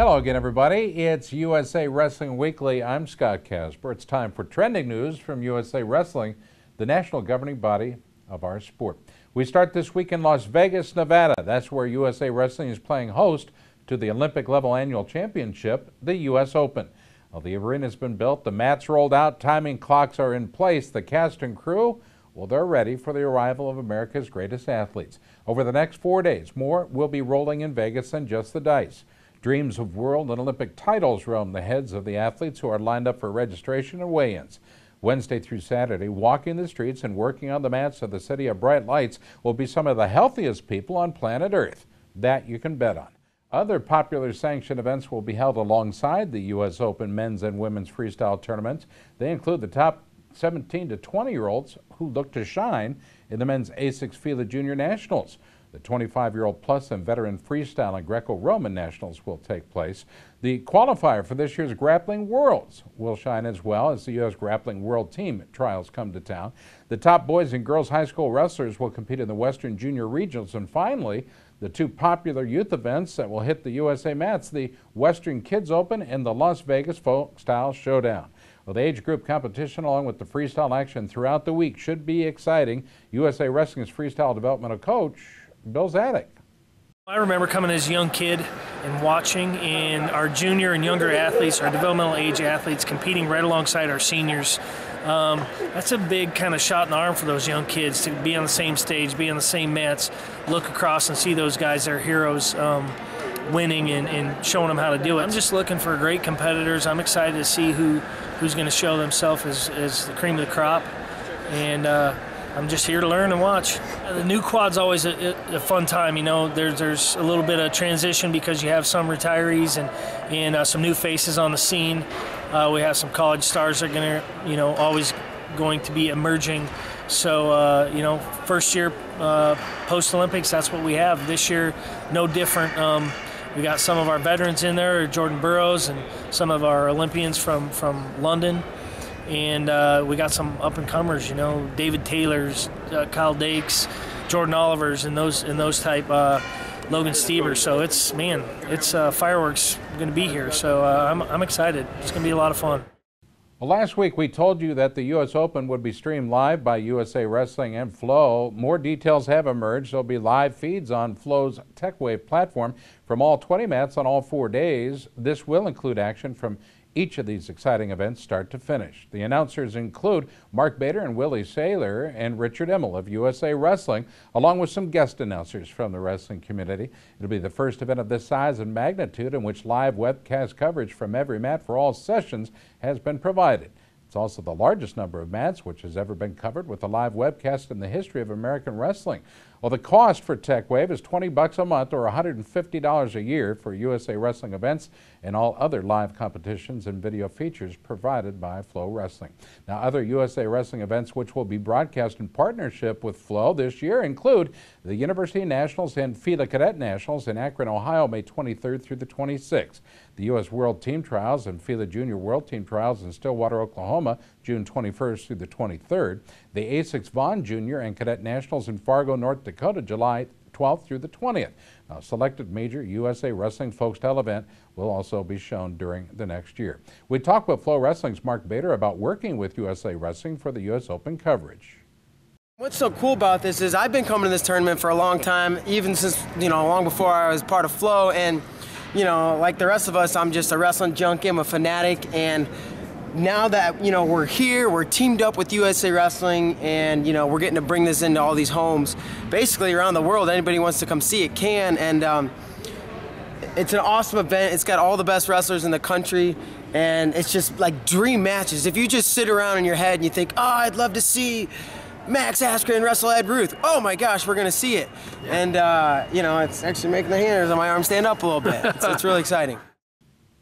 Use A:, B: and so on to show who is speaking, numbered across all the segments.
A: Hello again, everybody. It's USA Wrestling Weekly. I'm Scott Casper. It's time for trending news from USA Wrestling, the national governing body of our sport. We start this week in Las Vegas, Nevada. That's where USA Wrestling is playing host to the Olympic-level annual championship, the U.S. Open. Well, the arena's been built, the mats rolled out, timing clocks are in place. The cast and crew, well, they're ready for the arrival of America's greatest athletes. Over the next 4 days, more will be rolling in Vegas than just the dice. Dreams of world and Olympic titles roam the heads of the athletes who are lined up for registration and weigh-ins. Wednesday through Saturday, walking the streets and working on the mats of the City of Bright Lights will be some of the healthiest people on planet Earth. That you can bet on. Other popular sanctioned events will be held alongside the U.S. Open men's and women's freestyle tournaments. They include the top 17 to 20-year-olds who look to shine in the men's A6 FILA Junior Nationals. The 25-year-old plus and veteran freestyle and Greco-Roman nationals will take place. The qualifier for this year's Grappling Worlds will shine as well as the U.S. Grappling World Team trials come to town. The top boys and girls high school wrestlers will compete in the Western Junior Regionals. And finally, the two popular youth events that will hit the USA mats, the Western Kids Open and the Las Vegas Folk Style Showdown. Well, the age group competition, along with the freestyle action throughout the week, should be exciting. USA Wrestling's freestyle developmental coach, Bill Zadek.
B: I remember coming as a young kid and watching, and our junior and younger athletes, our developmental age athletes, competing right alongside our seniors. That's a big kind of shot in the arm for those young kids to be on the same stage, be on the same mats, look across and see those guys, their heroes, winning and showing them how to do it. I'm just looking for great competitors. I'm excited to see who's going to show themselves as the cream of the crop, and I'm just here to learn and watch. The new quad's always a fun time. You know, there's a little bit of transition because you have some retirees and some new faces on the scene. We have some college stars that are going to, always going to be emerging. So, first year post-Olympics, that's what we have. This year, no different. We got some of our veterans in there, Jordan Burroughs, and some of our Olympians from London. And we got some up-and-comers, David Taylor's, Kyle Dakes, Jordan Oliver's, and those type, Logan Stevers. So it's fireworks going to be here. So I'm excited. It's going to be a lot of fun.
A: Well, last week we told you that the U.S. Open would be streamed live by USA Wrestling and Flow. More details have emerged. There'll be live feeds on Flow's TechWave platform from all 20 mats on all 4 days. This will include action from each of these exciting events start to finish. The announcers include Mark Bader and Willie Saylor and Richard Emmel of USA Wrestling, along with some guest announcers from the wrestling community. It'll be the first event of this size and magnitude in which live webcast coverage from every mat for all sessions has been provided. It's also the largest number of mats which has ever been covered with a live webcast in the history of American wrestling. Well, the cost for TechWave is $20 a month or $150 a year for USA Wrestling events and all other live competitions and video features provided by Flow Wrestling. Now, other USA Wrestling events which will be broadcast in partnership with Flow this year include the University Nationals and FILA Cadet Nationals in Akron, Ohio, May 23rd through the 26th. The U.S. World Team Trials and FILA Junior World Team Trials in Stillwater, Oklahoma, June 21st through the 23rd. The A6 Vaughn Junior and Cadet Nationals in Fargo, North Dakota, July 12th through the 20th. Now, selected major USA Wrestling Folkstyle event will also be shown during the next year. We talked with Flow Wrestling's Mark Bader about working with USA Wrestling for the U.S. Open coverage.
C: What's so cool about this is I've been coming to this tournament for a long time, even since, long before I was part of Flow. And, like the rest of us, I'm just a wrestling junkie. I'm a fanatic. And now that, we're here, we're teamed up with USA Wrestling, and, we're getting to bring this into all these homes. Basically, around the world, anybody wants to come see it can. And it's an awesome event. It's got all the best wrestlers in the country. And it's just like dream matches. If you just sit around in your head and you think, oh, I'd love to see Max Askren wrestle Ed Ruth. Oh my gosh, we're gonna see it. And it's actually making the hairs on my arm stand up a little bit. It's really exciting.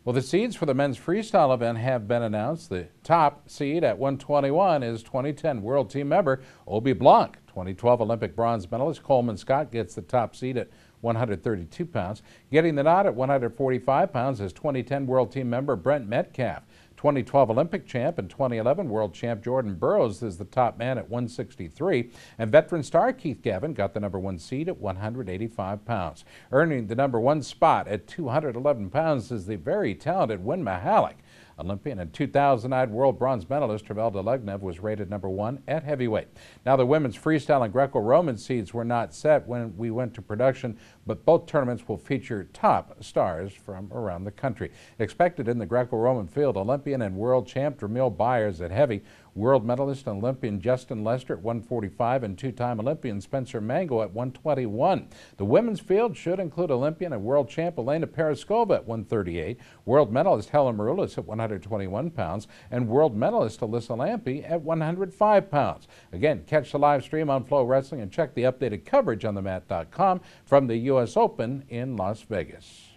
A: Well, the seeds for the men's freestyle event have been announced. The top seed at 121 is 2010 World Team member Obi Blanc. 2012 Olympic bronze medalist Coleman Scott gets the top seed at 132 pounds. Getting the nod at 145 pounds is 2010 World Team member Brent Metcalf. 2012 Olympic champ and 2011 world champ Jordan Burroughs is the top man at 163, and veteran star Keith Gavin got the #1 seed at 185 pounds. Earning the #1 spot at 211 pounds is the very talented Win Mihalik. Olympian and 2009 world bronze medalist Travelda Legnev was rated #1 at heavyweight. Now, the women's freestyle and Greco-Roman seeds were not set when we went to production, but both tournaments will feature top stars from around the country. Expected in the Greco-Roman field, Olympian and world champ Dramil Byers at heavy, world medalist and Olympian Justin Lester at 145, and two-time Olympian Spencer Mango at 121. The women's field should include Olympian and world champ Elena Paraskova at 138, world medalist Helen Maroulis at 121 pounds, and world medalist Alyssa Lampe at 105 pounds. Again, catch the live stream on Flow Wrestling and check the updated coverage on themat.com from the U.S. Open in Las Vegas.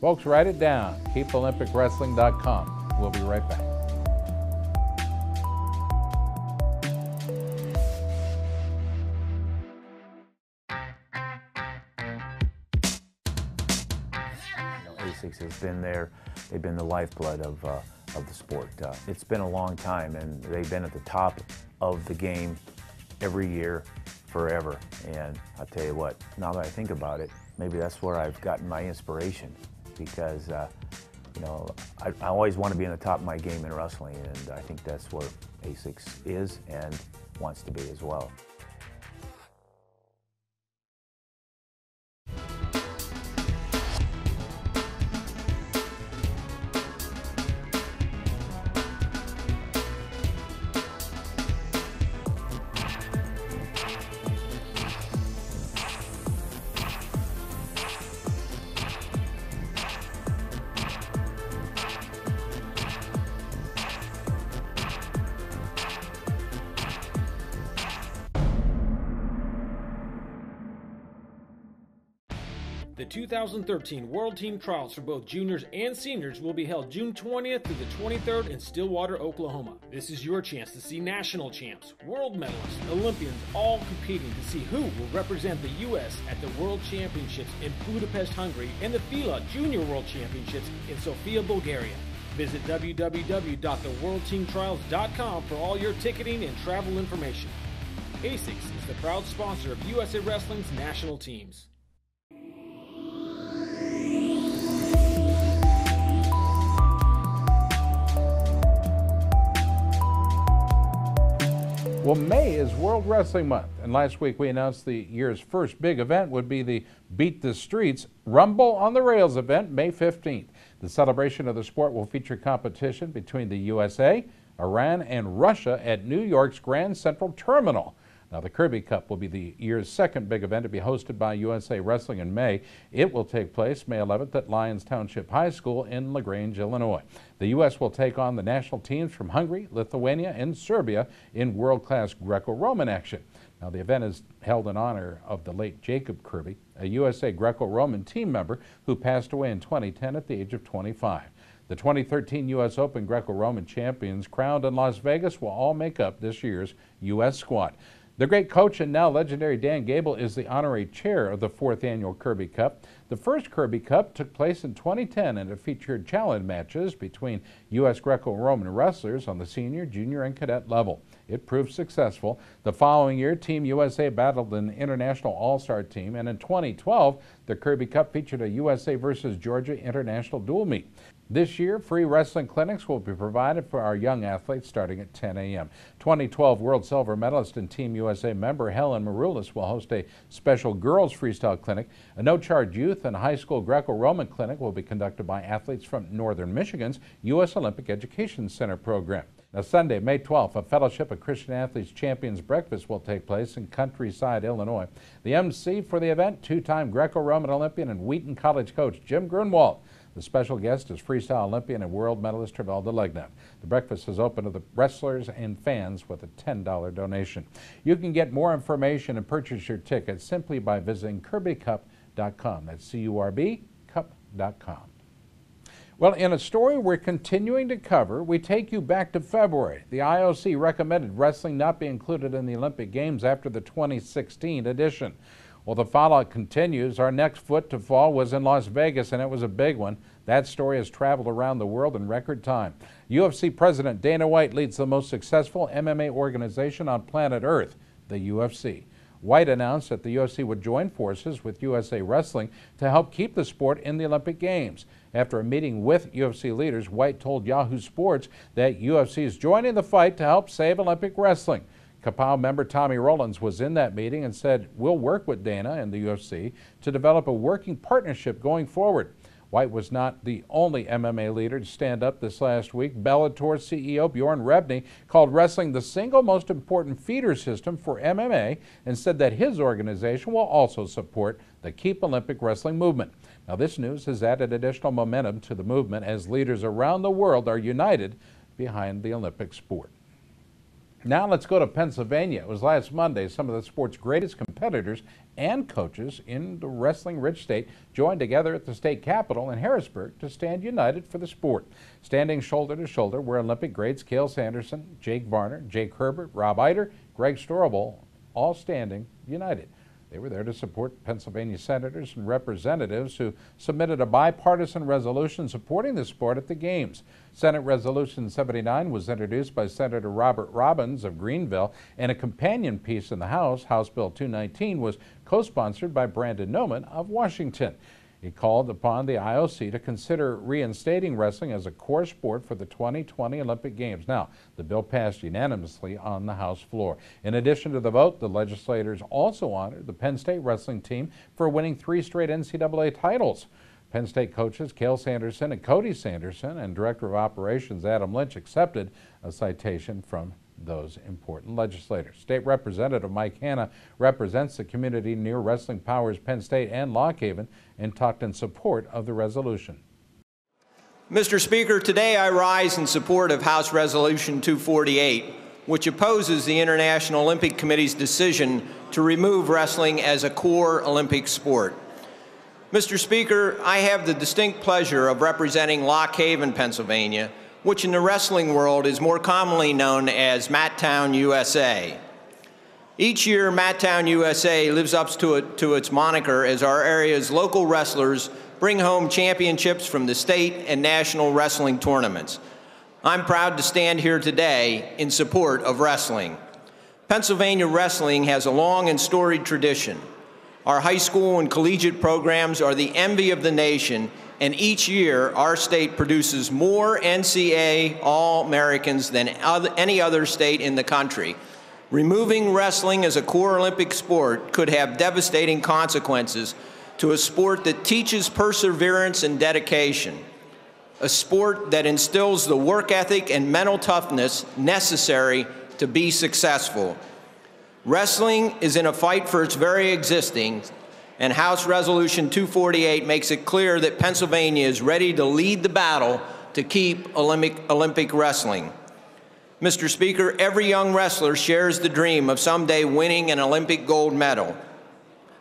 A: Folks, write it down. KeepOlympicWrestling.com. We'll be right back.
D: ASICS has been there. They've been the lifeblood of the sport. It's been a long time, and they've been at the top of the game every year, forever. And I'll tell you what, now that I think about it, maybe that's where I've gotten my inspiration, because you know, I always want to be in the top of my game in wrestling, and I think that's where ASICS is and wants to be as well.
E: The 2013 World Team Trials for both juniors and seniors will be held June 20th through the 23rd in Stillwater, Oklahoma. This is your chance to see national champs, world medalists, Olympians, all competing to see who will represent the U.S. at the World Championships in Budapest, Hungary, and the FILA Junior World Championships in Sofia, Bulgaria. Visit www.theworldteamtrials.com for all your ticketing and travel information. ASICS is the proud sponsor of USA Wrestling's national teams.
A: Well, May is World Wrestling Month, and last week we announced the year's first big event would be the Beat the Streets Rumble on the Rails event, May 15th. The celebration of the sport will feature competition between the USA, Iran, and Russia at New York's Grand Central Terminal. Now, the Kirby Cup will be the year's second big event to be hosted by USA Wrestling in May. It will take place May 11th at Lyons Township High School in LaGrange, Illinois. The U.S. will take on the national teams from Hungary, Lithuania, and Serbia in world-class Greco-Roman action. Now, the event is held in honor of the late Jacob Kirby, a USA Greco-Roman team member who passed away in 2010 at the age of 25. The 2013 U.S. Open Greco-Roman champions crowned in Las Vegas will all make up this year's U.S. squad. The great coach and now legendary Dan Gable is the honorary chair of the 4th annual Kirby Cup. The first Kirby Cup took place in 2010, and it featured challenge matches between U.S. Greco-Roman wrestlers on the senior, junior, and cadet level. It proved successful. The following year, Team USA battled an international all-star team, and in 2012, the Kirby Cup featured a USA versus Georgia international dual meet. This year, free wrestling clinics will be provided for our young athletes starting at 10 a.m. 2012 World Silver Medalist and Team USA member Helen Maroulis will host a special girls freestyle clinic. A no-charge youth and high school Greco-Roman clinic will be conducted by athletes from Northern Michigan's U.S. Olympic Education Center program. Now, Sunday, May 12th, a Fellowship of Christian Athletes Champions Breakfast will take place in Countryside, Illinois. The MC for the event, two-time Greco-Roman Olympian and Wheaton College coach Jim Grunwald. The special guest is freestyle Olympian and world medalist Travelda Legnev. The breakfast is open to the wrestlers and fans with a $10 donation. You can get more information and purchase your tickets simply by visiting kirbycup.com. That's C-U-R-B, cup.com. Well, in a story we're continuing to cover, we take you back to February. The IOC recommended wrestling not be included in the Olympic Games after the 2016 edition. Well, the fallout continues. Our next foot to fall was in Las Vegas, and it was a big one. That story has traveled around the world in record time. UFC President Dana White leads the most successful MMA organization on planet Earth, the UFC. White announced that the UFC would join forces with USA Wrestling to help keep the sport in the Olympic Games. After a meeting with UFC leaders, White told Yahoo Sports that UFC is joining the fight to help save Olympic wrestling. Kapow member Tommy Rollins was in that meeting and said, "We'll work with Dana and the UFC to develop a working partnership going forward." White was not the only MMA leader to stand up this last week. Bellator CEO Bjorn Rebney called wrestling the single most important feeder system for MMA and said that his organization will also support the Keep Olympic Wrestling movement. Now, this news has added additional momentum to the movement as leaders around the world are united behind the Olympic sport. Now let's go to Pennsylvania. It was last Monday some of the sport's greatest competitors and coaches in the wrestling-rich state joined together at the state capitol in Harrisburg to stand united for the sport. Standing shoulder to shoulder were Olympic greats Cael Sanderson, Jake Varner, Jake Herbert, Rob Eider, Greg Storable, all standing united. They were there to support Pennsylvania senators and representatives who submitted a bipartisan resolution supporting the sport at the Games. Senate Resolution 79 was introduced by Senator Robert Robbins of Greenville, and a companion piece in the House, House Bill 219, was co-sponsored by Brandon Noman of Washington. He called upon the IOC to consider reinstating wrestling as a core sport for the 2020 Olympic Games. Now, the bill passed unanimously on the House floor. In addition to the vote, the legislators also honored the Penn State wrestling team for winning 3 straight NCAA titles. Penn State coaches Cael Sanderson and Cody Sanderson and Director of Operations Adam Lynch accepted a citation from those important legislators. State Representative Mike Hanna represents the community near Wrestling Powers, Penn State, and Lock Haven and talked in support of the resolution.
F: Mr. Speaker, today I rise in support of House Resolution 248, which opposes the International Olympic Committee's decision to remove wrestling as a core Olympic sport. Mr. Speaker, I have the distinct pleasure of representing Lock Haven, Pennsylvania, which in the wrestling world is more commonly known as Matttown, USA. Each year, Matttown, USA lives up to its moniker as our area's local wrestlers bring home championships from the state and national wrestling tournaments. I'm proud to stand here today in support of wrestling. Pennsylvania wrestling has a long and storied tradition. Our high school and collegiate programs are the envy of the nation, and each year our state produces more NCAA All-Americans than any other state in the country. Removing wrestling as a core Olympic sport could have devastating consequences to a sport that teaches perseverance and dedication, a sport that instills the work ethic and mental toughness necessary to be successful. Wrestling is in a fight for its very existence, and House Resolution 248 makes it clear that Pennsylvania is ready to lead the battle to keep Olympic wrestling. Mr. Speaker, every young wrestler shares the dream of someday winning an Olympic gold medal.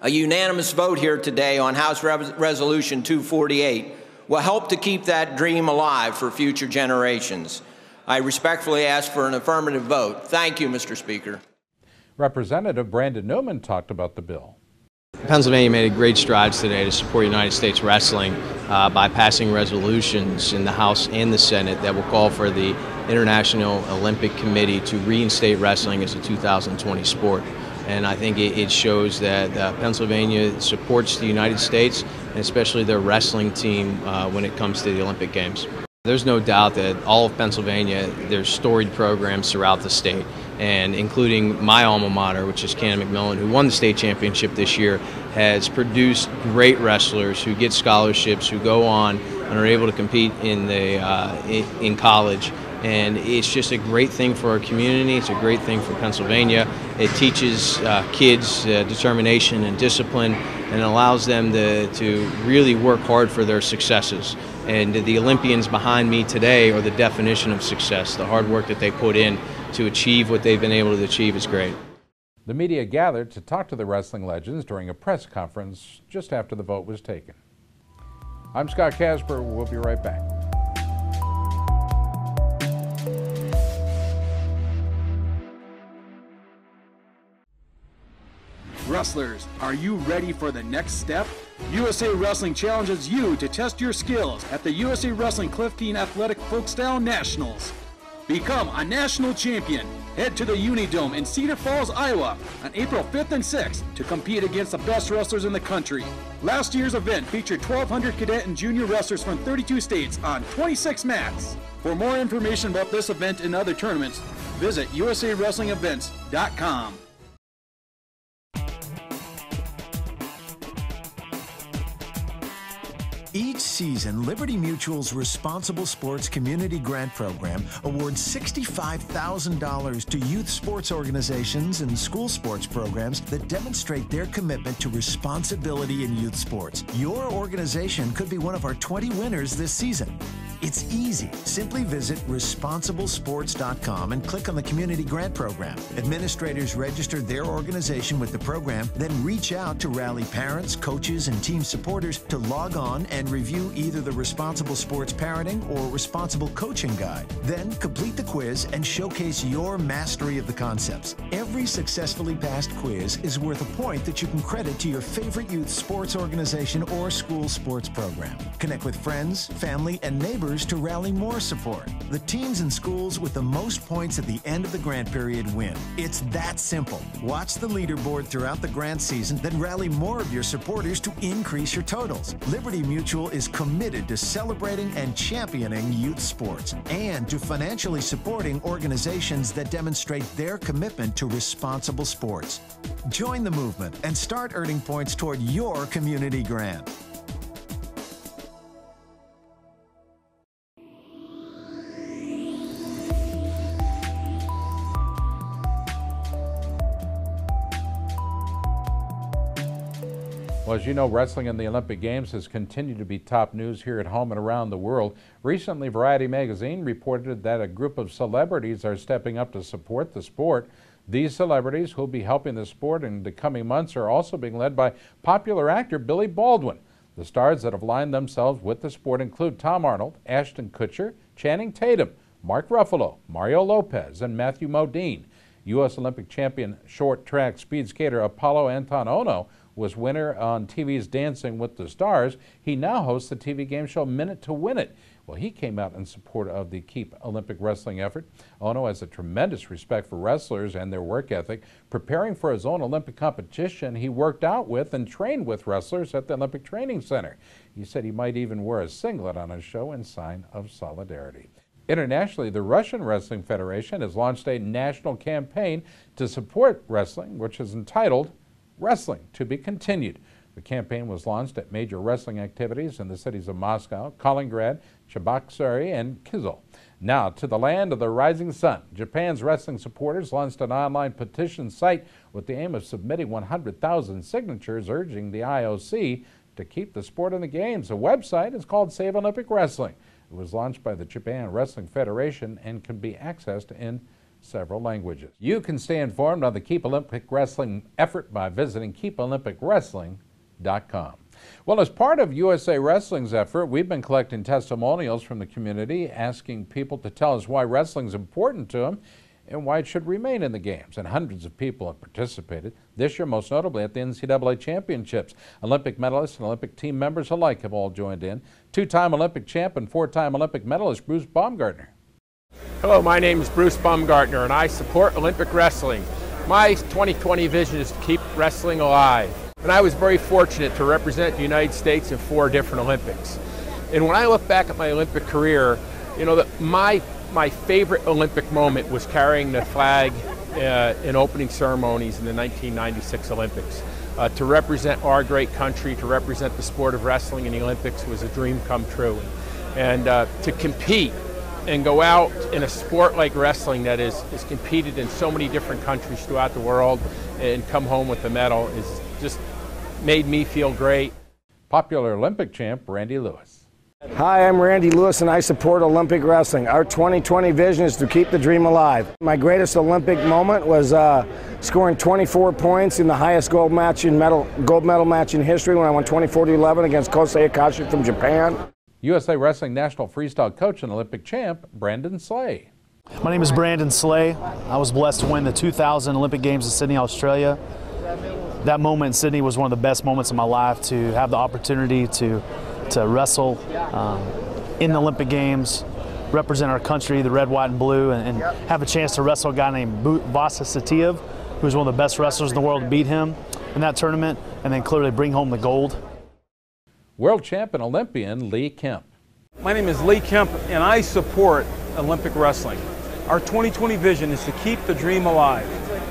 F: A unanimous vote here today on House Resolution 248 will help to keep that dream alive for future generations. I respectfully ask for an affirmative vote. Thank you, Mr. Speaker.
A: Representative Brandon Noman talked about the bill.
G: Pennsylvania made great strides today to support United States wrestling by passing resolutions in the House and the Senate that will call for the International Olympic Committee to reinstate wrestling as a 2020 sport. And I think it shows that Pennsylvania supports the United States and especially their wrestling team when it comes to the Olympic Games. There's no doubt that all of Pennsylvania, there's storied programs throughout the state, and including my alma mater, which is Canon McMillan, who won the state championship this year, has produced great wrestlers who get scholarships, who go on and are able to compete in college. And it's just a great thing for our community. It's a great thing for Pennsylvania. It teaches kids determination and discipline, and allows them to really work hard for their successes. And the Olympians behind me today are the definition of success. The hard work that they put in to achieve what they've been able to achieve is great.
A: The media gathered to talk to the wrestling legends during a press conference just after the vote was taken. I'm Scott Casper. We'll be right back.
H: Wrestlers, are you ready for the next step? USA Wrestling challenges you to test your skills at the USA Wrestling Clifton Athletic Folkstyle Nationals. Become a national champion. Head to the Unidome in Cedar Falls, Iowa on April 5th and 6th to compete against the best wrestlers in the country. Last year's event featured 1,200 cadet and junior wrestlers from 32 states on 26 mats. For more information about this event and other tournaments, visit usawrestlingevents.com.
I: Each season, Liberty Mutual's Responsible Sports Community Grant Program awards $65,000 to youth sports organizations and school sports programs that demonstrate their commitment to responsibility in youth sports. Your organization could be one of our 20 winners this season. It's easy. Simply visit responsiblesports.com and click on the Community Grant Program. Administrators register their organization with the program, then reach out to rally parents, coaches, and team supporters to log on and review either the Responsible Sports Parenting or Responsible Coaching Guide. Then complete the quiz and showcase your mastery of the concepts. Every successfully passed quiz is worth a point that you can credit to your favorite youth sports organization or school sports program. Connect with friends, family, and neighbors to rally more support. The teams and schools with the most points at the end of the grant period win. It's that simple. Watch the leaderboard throughout the grant season, then rally more of your supporters to increase your totals. Liberty Mutual is committed to celebrating and championing youth sports and to financially supporting organizations that demonstrate their commitment to responsible sports. Join the movement and start earning points toward your community grant.
A: Well, as you know, wrestling in the Olympic Games has continued to be top news here at home and around the world. Recently, Variety magazine reported that a group of celebrities are stepping up to support the sport. These celebrities who will be helping the sport in the coming months are also being led by popular actor Billy Baldwin. The stars that have lined themselves with the sport include Tom Arnold, Ashton Kutcher, Channing Tatum, Mark Ruffalo, Mario Lopez, and Matthew Modine. U.S. Olympic champion short track speed skater Apollo Anton Ono was winner on TV's Dancing with the Stars. He now hosts the TV game show Minute to Win It. Well, he came out in support of the Keep Olympic Wrestling effort. Ono has a tremendous respect for wrestlers and their work ethic. Preparing for his own Olympic competition, he worked out with and trained with wrestlers at the Olympic Training Center. He said he might even wear a singlet on his show in sign of solidarity. Internationally, the Russian Wrestling Federation has launched a national campaign to support wrestling, which is entitled Wrestling to be Continued. The campaign was launched at major wrestling activities in the cities of Moscow, Kaliningrad, Cheboksary, and Kyzyl. Now to the land of the rising sun. Japan's wrestling supporters launched an online petition site with the aim of submitting 100,000 signatures urging the IOC to keep the sport in the games. The website is called Save Olympic Wrestling. It was launched by the Japan Wrestling Federation and can be accessed in several languages. You can stay informed on the Keep Olympic Wrestling effort by visiting keepolympicwrestling.com. Well, as part of USA Wrestling's effort, we've been collecting testimonials from the community, asking people to tell us why wrestling is important to them and why it should remain in the games. And hundreds of people have participated, this year most notably at the NCAA Championships. Olympic medalists and Olympic team members alike have all joined in. Two-time Olympic champ and four-time Olympic medalist Bruce Baumgartner.
J: Hello, my name is Bruce Baumgartner and I support Olympic wrestling. My 2020 vision is to keep wrestling alive. And I was very fortunate to represent the United States in 4 different Olympics. And when I look back at my Olympic career, you know, my favorite Olympic moment was carrying the flag in opening ceremonies in the 1996 Olympics. To represent our great country, to represent the sport of wrestling in the Olympics was a dream come true. And to compete and go out in a sport like wrestling that is competed in so many different countries throughout the world and come home with a medal is just made me feel great.
A: Popular Olympic champ Randy Lewis.
K: Hi, I'm Randy Lewis and I support Olympic wrestling. Our 2020 vision is to keep the dream alive. My greatest Olympic moment was scoring 24 points in the highest gold medal match in history when I won 24-11 against Kosei Akashi from Japan.
A: USA Wrestling National Freestyle Coach and Olympic champ Brandon Slay.
L: My name is Brandon Slay. I was blessed to win the 2000 Olympic Games in Sydney, Australia. that moment in Sydney was one of the best moments of my life, to have the opportunity to wrestle in the Olympic Games, represent our country, the red, white, and blue, and have a chance to wrestle a guy named Vasa Satiev, who was one of the best wrestlers in the world, to beat him in that tournament, and then clearly bring home the gold.
A: World champion Olympian Lee Kemp.
H: My name is Lee Kemp, and I support Olympic wrestling. Our 2020 vision is to keep the dream alive.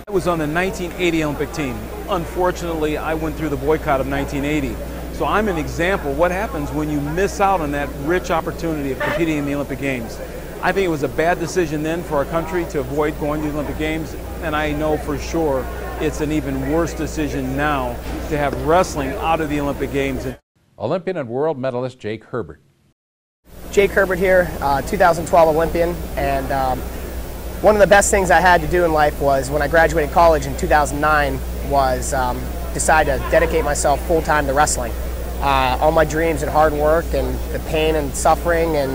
H: I was on the 1980 Olympic team. Unfortunately, I went through the boycott of 1980. So I'm an example of what happens when you miss out on that rich opportunity of competing in the Olympic Games. I think it was a bad decision then for our country to avoid going to the Olympic Games, and I know for sure it's an even worse decision now to have wrestling out of the Olympic Games.
A: Olympian and world medalist Jake Herbert.
M: Jake Herbert here, 2012 Olympian, and one of the best things I had to do in life was, when I graduated college in 2009, was decide to dedicate myself full-time to wrestling. All my dreams and hard work and the pain and suffering and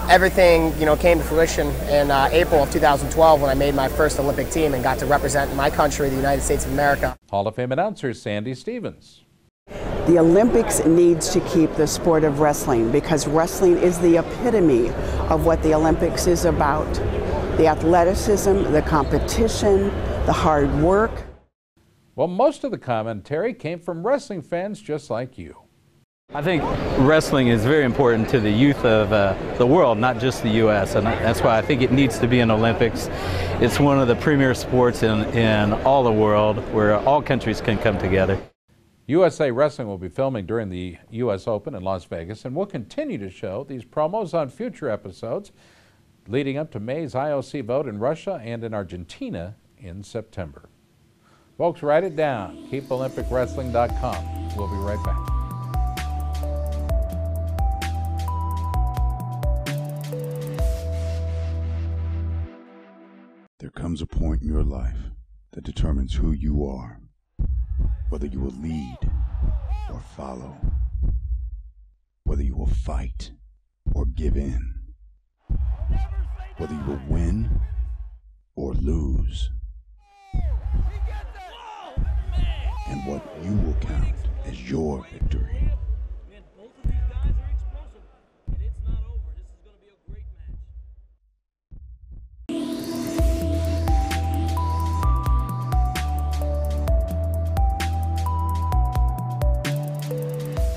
M: everything, came to fruition in April of 2012 when I made my first Olympic team and got to represent my country, the United States of America.
A: Hall of Fame announcer Sandy Stevens.
N: The Olympics needs to keep the sport of wrestling, because wrestling is the epitome of what the Olympics is about. The athleticism, the competition, the hard work.
A: Well, most of the commentary came from wrestling fans just like you.
O: I think wrestling is very important to the youth of the world, not just the U.S., and that's why I think it needs to be in Olympics. It's one of the premier sports in all the world, where all countries can come together.
A: USA Wrestling will be filming during the U.S. Open in Las Vegas, and we'll continue to show these promos on future episodes leading up to May's IOC vote in Russia and in Argentina in September. Folks, write it down. KeepOlympicWrestling.com. We'll be right back.
P: There comes a point in your life that determines who you are, whether you will lead or follow, whether you will fight or give in, whether you will win or lose, and what you will count as your victory.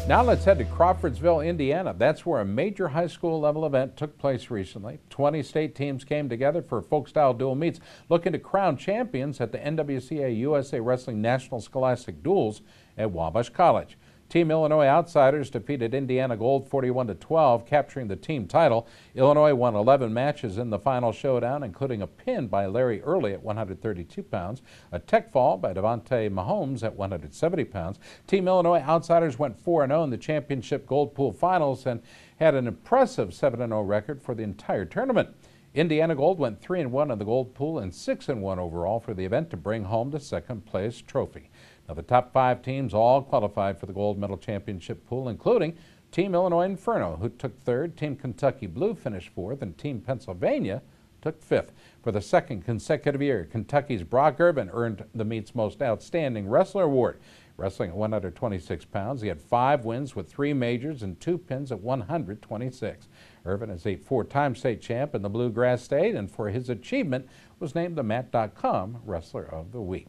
A: Now let's head to Crawfordsville, Indiana. That's where a major high school level event took place recently. 20 state teams came together for folk-style dual meets, looking to crown champions at the NWCA USA Wrestling National Scholastic Duels at Wabash College. Team Illinois Outsiders defeated Indiana Gold 41-12, capturing the team title. Illinois won 11 matches in the final showdown, including a pin by Larry Early at 132 pounds, a tech fall by Devontae Mahomes at 170 pounds. Team Illinois Outsiders went 4-0 in the championship gold pool finals and had an impressive 7-0 record for the entire tournament. Indiana Gold went 3-1 in the gold pool and 6-1 overall for the event to bring home the second place trophy. Now, the top 5 teams all qualified for the gold medal championship pool, including Team Illinois Inferno, who took 3rd, Team Kentucky Blue finished 4th, and Team Pennsylvania took 5th. For the second consecutive year, Kentucky's Brock Irvin earned the meet's Most Outstanding Wrestler Award. Wrestling at 126 pounds, he had 5 wins with 3 majors and 2 pins at 126. Irvin is a 4-time state champ in the Bluegrass State, and for his achievement was named the Mat.com Wrestler of the Week.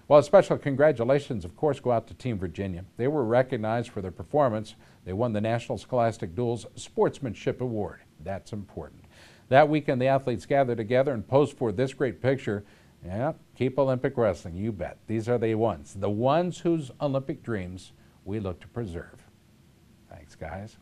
A: Well, a special congratulations, of course, go out to Team Virginia. They were recognized for their performance. They won the National Scholastic Duels Sportsmanship Award. That's important. That weekend, the athletes gathered together and posed for this great picture. Yeah, keep Olympic wrestling, you bet. These are the ones whose Olympic dreams we look to preserve. Thanks, guys.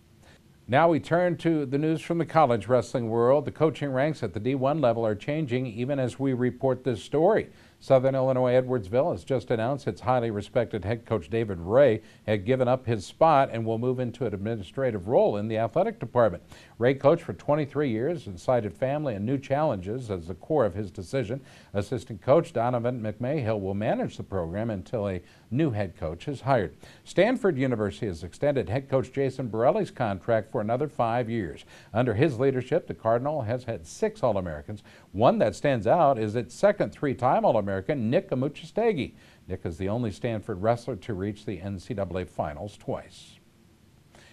A: Now we turn to the news from the college wrestling world. The coaching ranks at the D1 level are changing even as we report this story. Southern Illinois Edwardsville has just announced its highly respected head coach David Ray had given up his spot and will move into an administrative role in the athletic department. Ray coached for 23 years and cited family and new challenges as the core of his decision. Assistant coach Donovan McMahill will manage the program until a new head coach is hired. Stanford University has extended head coach Jason Borelli's contract for another 5 years. Under his leadership, the Cardinal has had 6 All-Americans. One that stands out is its second 3-time All-American, Nick Amuchastegui. Nick is the only Stanford wrestler to reach the NCAA finals twice.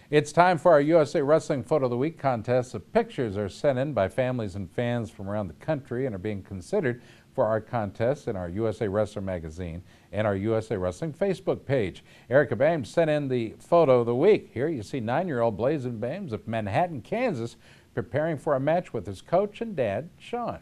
A: It's time for our USA Wrestling Photo of the Week contest. The pictures are sent in by families and fans from around the country and are being considered for our contest in our USA Wrestler magazine and our USA Wrestling Facebook page. Erica Bames sent in the photo of the week. Here you see 9-year-old Blazin' Bames of Manhattan, Kansas, preparing for a match with his coach and dad, Sean.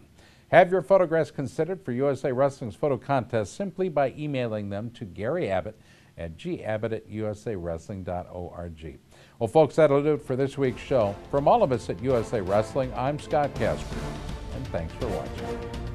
A: Have your photographs considered for USA Wrestling's photo contest simply by emailing them to Gary Abbott at gabbott@usawrestling.org. Well, folks, that'll do it for this week's show. From all of us at USA Wrestling, I'm Scott Casper, and thanks for watching.